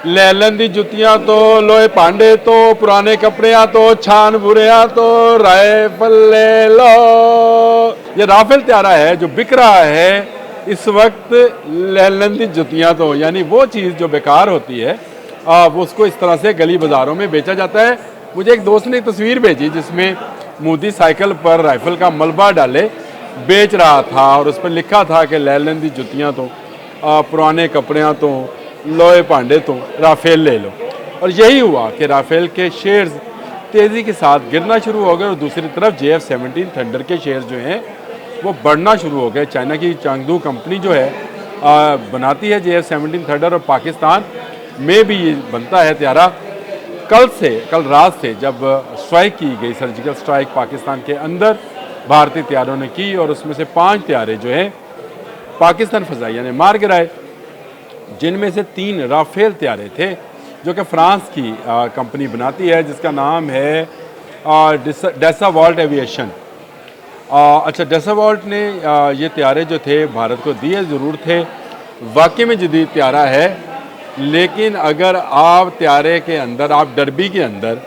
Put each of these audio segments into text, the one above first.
लैलन दी जुतियां तो लोहे भांडे तो पुराने कपड़ियां तो छान बुरिया तो राइफल ले लो। ये राफेल त्यारा है जो बिक रहा है इस वक्त लैलन दी जुतियां तो, यानी वो चीज़ जो बेकार होती है वो उसको इस तरह से गली बाज़ारों में बेचा जाता है। मुझे एक दोस्त ने एक तस्वीर भेजी जिसमें मोदी साइकिल पर राइफल का मलबा डाले बेच रहा था और उस पर लिखा था कि लैलन दी जुतियां तो पुराने कपड़ियां तो लोहे भांडे तो राफेल ले लो। और यही हुआ कि राफेल के शेयर्स तेज़ी के साथ गिरना शुरू हो गए और दूसरी तरफ JF-17 थंडर के शेयर्स जो हैं वो बढ़ना शुरू हो गए। चाइना की चांगदू कंपनी जो है बनाती है JF-17 थंडर और पाकिस्तान में भी ये बनता है त्यारा। कल रात से जब स्ट्राइक की गई, सर्जिकल स्ट्राइक पाकिस्तान के अंदर भारतीय त्यारों ने की और उसमें से 5 त्यारे जो हैं पाकिस्तान फ़ज़ाइया ने मार गिराए, जिनमें से 3 राफेल त्यारे थे जो कि फ्रांस की कंपनी बनाती है जिसका नाम है डेसावॉल्ट एविएशन। अच्छा, डेसावॉल्ट ने ये त्यारे जो थे भारत को दिए ज़रूर थे, वाकई में जदीद त्यारा है, लेकिन अगर आप त्यारे के अंदर, आप डर्बी के अंदर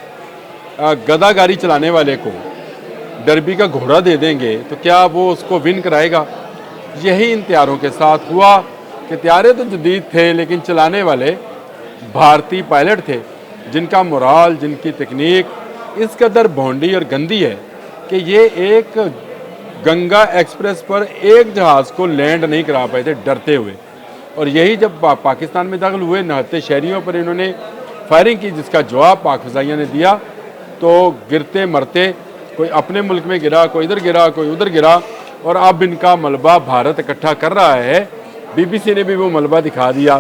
गदागारी चलाने वाले को डर्बी का घोड़ा दे देंगे तो क्या वो उसको विन कराएगा? यही इन त्यारों के साथ हुआ कि त्यारे तो जदीद थे लेकिन चलाने वाले भारतीय पायलट थे जिनका मोराल, जिनकी तकनीक इस कदर भोंडी और गंदी है कि ये एक गंगा एक्सप्रेस पर एक जहाज़ को लैंड नहीं करा पाए थे डरते हुए। और यही जब पाकिस्तान में दाखिल हुए, नहते शहरियों पर इन्होंने फायरिंग की जिसका जवाब पाक फ़ज़ाइया ने दिया, तो गिरते मरते कोई अपने मुल्क में गिरा, कोई इधर गिरा, कोई उधर गिरा, और अब इनका मलबा भारत इकट्ठा कर रहा है। BBC ने भी वो मलबा दिखा दिया,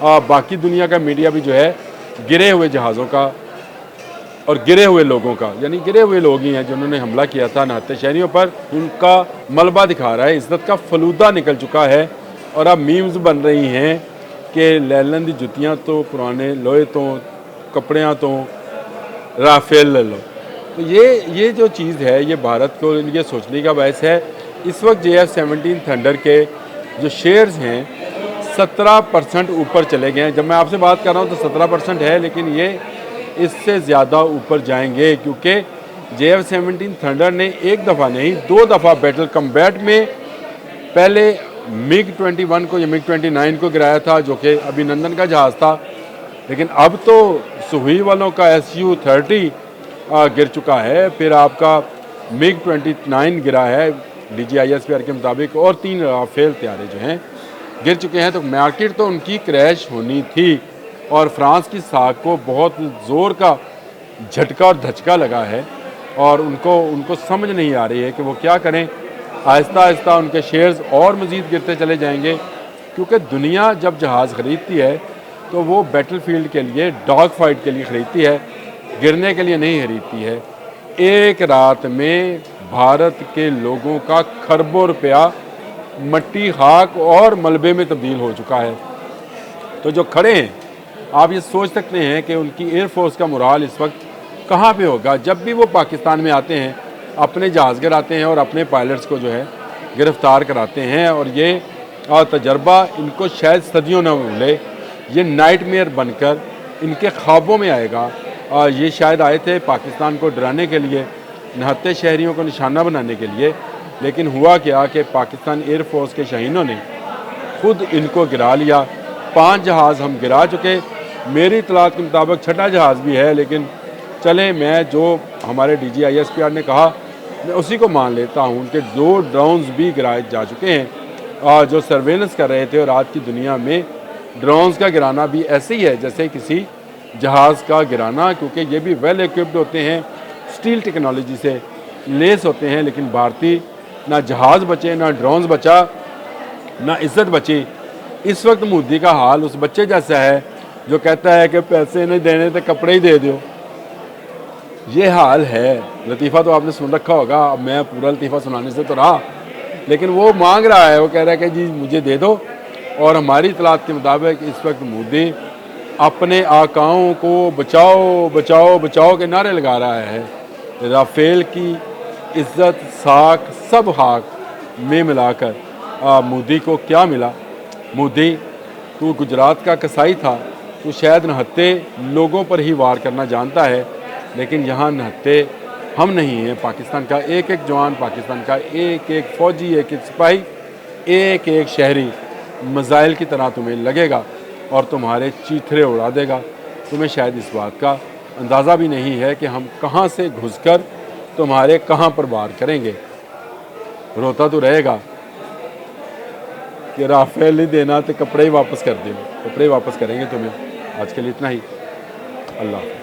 बाकी दुनिया का मीडिया भी जो है गिरे हुए जहाज़ों का और गिरे हुए लोगों का, यानी गिरे हुए लोग ही हैं जिन्होंने हमला किया था नहते शहरियों पर, उनका मलबा दिखा रहा है। इज़्ज़त का फलूदा निकल चुका है और अब मीम्स बन रही हैं कि लैलन दी जुतियाँ तो पुराने लोहे तो कपड़ियाँ तो राफेल ले लो। तो ये जो चीज़ है ये भारत को ये सोचने का बायस है। इस वक्त JF-17 थंडर के जो शेयर्स हैं 17% ऊपर चले गए हैं। जब मैं आपसे बात कर रहा हूँ तो 17% है, लेकिन ये इससे ज़्यादा ऊपर जाएंगे क्योंकि JF-17 थंडर ने एक दफ़ा नहीं 2 दफ़ा बैटल कम्बैट में पहले MiG-21 को या MiG-29 को गिराया था जो कि अभिनंदन का जहाज़ था, लेकिन अब तो सुहुई वालों का Su-30 गिर चुका है, फिर आपका MiG-29 गिरा है DGISPR के मुताबिक, और 3 राफेल त्यारे जो हैं गिर चुके हैं। तो मार्केट तो उनकी क्रैश होनी थी और फ्रांस की साख को बहुत ज़ोर का झटका और धचका लगा है और उनको समझ नहीं आ रही है कि वो क्या करें। आहिस्ता आहिस्ता उनके शेयर्स और मज़ीद गिरते चले जाएंगे क्योंकि दुनिया जब जहाज़ ख़रीदती है तो वो बैटलफील्ड के लिए, डॉग फाइट के लिए ख़रीदती है, गिरने के लिए नहीं खरीदती है। एक रात में भारत के लोगों का खरबों रुपया मट्टी, खाक और मलबे में तब्दील हो चुका है। तो जो खड़े हैं, आप ये सोच सकते हैं कि उनकी एयरफोर्स का मोराल इस वक्त कहाँ पे होगा। जब भी वो पाकिस्तान में आते हैं अपने जहाज़ गिराते हैं और अपने पायलट्स को जो है गिरफ़्तार कराते हैं, और ये तजर्बा इनको शायद सदियों न भूले, ये नाइटमेयर बनकर इनके ख्वाबों में आएगा। ये शायद आए थे पाकिस्तान को डराने के लिए, नहते शहरियों को निशाना बनाने के लिए, लेकिन हुआ क्या कि पाकिस्तान एयरफोर्स के शाहीनों ने खुद इनको गिरा लिया। 5 जहाज़ हम गिरा चुके, मेरी इत्तलात के मुताबिक 6ठा जहाज़ भी है, लेकिन चले मैं जो हमारे DGISPR ने कहा मैं उसी को मान लेता हूँ। उनके 2 ड्रोन्स भी गिराए जा चुके हैं जो सर्वेलेंस कर रहे थे, और आज की दुनिया में ड्रोन्स का गिराना भी ऐसे ही है जैसे किसी जहाज़ का गिराना, क्योंकि ये भी वेल इक्विप्ड होते हैं, स्टील टेक्नोलॉजी से लेस होते हैं। लेकिन भारतीय ना जहाज़ बचे, ना ड्रोन्स बचा, ना इज़्ज़त बची। इस वक्त मोदी का हाल उस बच्चे जैसा है जो कहता है कि पैसे नहीं देने तो कपड़े ही दे दो। ये हाल है। लतीफ़ा तो आपने सुन रखा होगा, अब मैं पूरा लतीफ़ा सुनाने से तो रहा, लेकिन वो मांग रहा है, वो कह रहा है कि जी मुझे दे दो। और हमारी इत्तलात के मुताबिक इस वक्त मोदी अपने आकाओं को बचाओ बचाओ बचाओ के नारे लगा रहा है। राफेल की इज़्ज़त, साख, सब हाक में मिलाकर मोदी को क्या मिला? मोदी, तू गुजरात का कसाई था, तो शायद निहत्थे लोगों पर ही वार करना जानता है, लेकिन यहाँ निहत्थे हम नहीं हैं। पाकिस्तान का एक एक जवान, पाकिस्तान का एक एक फ़ौजी, एक एक सिपाही, एक एक शहरी मिसाइल की तरह तुम्हें लगेगा और तुम्हारे चीथड़े उड़ा देगा। तुम्हें शायद इस बात का अंदाज़ा भी नहीं है कि हम कहाँ से घुसकर तुम्हारे कहाँ पर वार करेंगे। रोता तो रहेगा कि राफेल नहीं देना तो कपड़े ही वापस कर दो, कपड़े ही वापस करेंगे तुम्हें। आज के लिए इतना ही। अल्लाह।